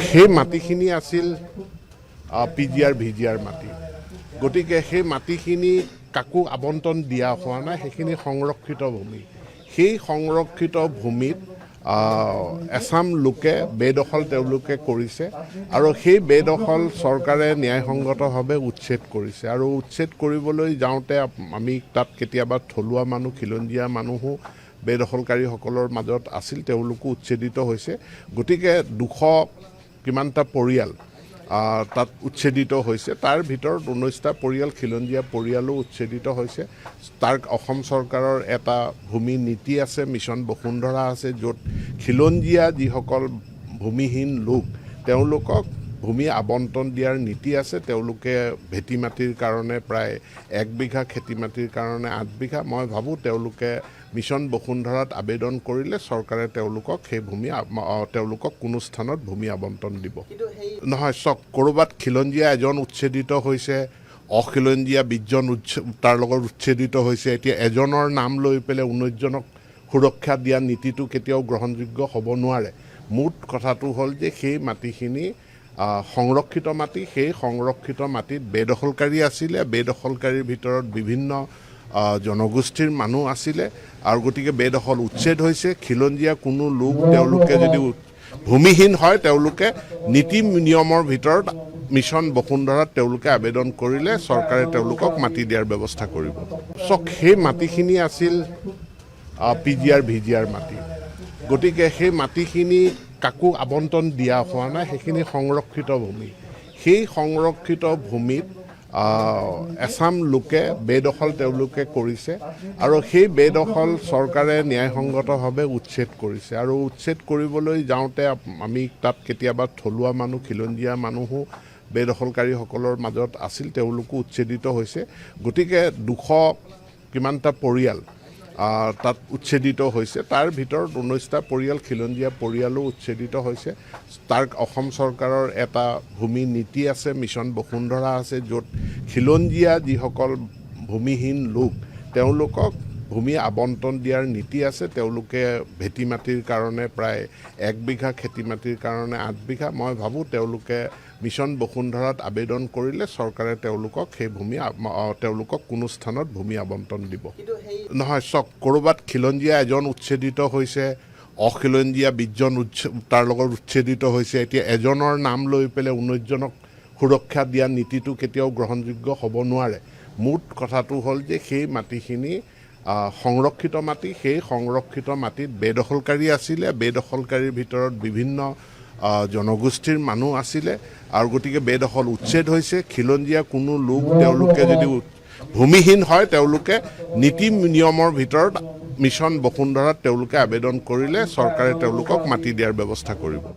সেই মাটিখিনি আছিল পিজিআৰ ভিজিআৰ মাটি। গতিকে সেই মাটিখিনি কাকো আবণ্টন দিয়া হোৱা নাই, সেইখিনি সংৰক্ষিত ভূমি। সেই সংৰক্ষিত ভূমিত এছাম লোকে বেদখল তেওঁলোকে কৰিছে আৰু সেই বেদখল চৰকাৰে ন্যায়সংগতভাৱে উচ্ছেদ কৰিছে। আৰু উচ্ছেদ কৰিবলৈ যাওঁতে আমি তাত কেতিয়াবা থলুৱা মানুহ, খিলঞ্জীয়া মানুহো বেদখলকাৰীসকলৰ মাজত আছিল, তেওঁলোকো উচ্ছেদিত হৈছে। গতিকে 200 কিমানটা পৰিয়াল তাত উচ্ছেদিত হৈছে। তাৰ ভিতৰত 19টা পৰিয়াল খিলঞ্জীয়া পৰিয়ালো উচ্ছেদিত হৈছে। তাৰ অসম চৰকাৰৰ এটা ভূমি নীতি আছে, মিছন বসুন্ধৰা আছে, য'ত খিলঞ্জীয়া যিসকল ভূমিহীন লোক তেওঁলোকক ভূমি আবণ্টন দিয়াৰ নীতি আছে। তেওঁলোকে ভেটি মাটিৰ কাৰণে প্ৰায় 1 বিঘা, খেতি মাটিৰ কাৰণে 8 বিঘা। মই ভাবোঁ তেওঁলোকে মিছন বসুন্ধৰাত আবেদন কৰিলে চৰকাৰে তেওঁলোকক সেই ভূমি তেওঁলোকক কোনো স্থানত ভূমি আবণ্টন দিব। নহয়, চাওক, ক'ৰবাত খিলঞ্জীয়া এজন উচ্ছেদিত হৈছে, অখিলঞ্জীয়া 20জন তাৰ লগত উচ্ছেদিত হৈছে। এতিয়া এজনৰ নাম লৈ পেলাই 19জনক সুৰক্ষা দিয়া নীতিটো কেতিয়াও গ্ৰহণযোগ্য হ'ব নোৱাৰে। মুঠ কথাটো হ'ল যে সেই মাটিখিনি সংৰক্ষিত মাটি। সেই সংৰক্ষিত মাটিত বেদখলকাৰী আছিলে, বেদখলকাৰীৰ ভিতৰত বিভিন্ন জনগোষ্ঠীৰ মানুহ আছিলে আৰু গতিকে বেদখল উচ্ছেদ হৈছে। খিলঞ্জীয়া কোনো লোক তেওঁলোকে যদি ভূমিহীন হয়, তেওঁলোকে নীতি নিয়মৰ ভিতৰত মিছন বসুন্ধৰাত তেওঁলোকে আবেদন কৰিলে চৰকাৰে তেওঁলোকক মাটি দিয়াৰ ব্যৱস্থা কৰিব। চাওক, সেই মাটিখিনি আছিল পিজিআৰ ভিজিআৰ মাটি। গতিকে সেই মাটিখিনি কাকো আবণ্টন দিয়া হোৱা নাই, সেইখিনি সংৰক্ষিত ভূমি। সেই সংৰক্ষিত ভূমিত এছাম লোকে বেদখল তেওঁলোকে কৰিছে আৰু সেই বেদখল চৰকাৰে ন্যায়সংগতভাৱে উচ্ছেদ কৰিছে। আৰু উচ্ছেদ কৰিবলৈ যাওঁতে আমি তাত কেতিয়াবা থলুৱা মানুহ, খিলঞ্জীয়া মানুহো বেদখলকাৰীসকলৰ মাজত আছিল, তেওঁলোকো উচ্ছেদিত হৈছে। গতিকে 200 কিমানটা পৰিয়াল তাত উচ্ছেদিত হৈছে। তাৰ ভিতৰত 19টা পৰিয়াল খিলঞ্জীয়া পৰিয়ালো উচ্ছেদিত হৈছে। তাৰ অসম চৰকাৰৰ এটা ভূমি নীতি আছে, মিছন বসুন্ধৰা আছে, য'ত খিলঞ্জীয়া যিসকল ভূমিহীন লোক তেওঁলোকক ভূমি আবণ্টন দিয়াৰ নীতি আছে। তেওঁলোকে ভেটি মাটিৰ কাৰণে প্ৰায় 1 বিঘা, খেতি মাটিৰ কাৰণে 8 বিঘা। মই ভাবোঁ তেওঁলোকে মিছন বসুন্ধৰাত আবেদন কৰিলে চৰকাৰে তেওঁলোকক সেই ভূমি তেওঁলোকক কোনো স্থানত ভূমি আবণ্টন দিব। নহয়, চাওক, ক'ৰবাত খিলঞ্জীয়া এজন উচ্ছেদিত হৈছে, অখিলঞ্জীয়া 20জন তাৰ লগত উচ্ছেদিত হৈছে। এতিয়া এজনৰ নাম লৈ পেলাই 19জনক সুৰক্ষা দিয়া নীতিটো কেতিয়াও গ্ৰহণযোগ্য হ'ব নোৱাৰে। মুঠ কথাটো হ'ল যে সেই মাটিখিনি সংৰক্ষিত মাটি। সেই সংৰক্ষিত মাটিত বেদখলকাৰী আছিলে, বেদখলকাৰীৰ ভিতৰত বিভিন্ন জনগোষ্ঠীৰ মানুহ আছিলে আৰু গতিকে বেদখল উচ্ছেদ হৈছে। খিলঞ্জীয়া কোনো লোক তেওঁলোকে যদি ভূমিহীন হয়, তেওঁলোকে নীতি নিয়মৰ ভিতৰত মিছন বসুন্ধৰাত তেওঁলোকে আবেদন কৰিলে চৰকাৰে তেওঁলোকক মাটি দিয়াৰ ব্যৱস্থা কৰিব।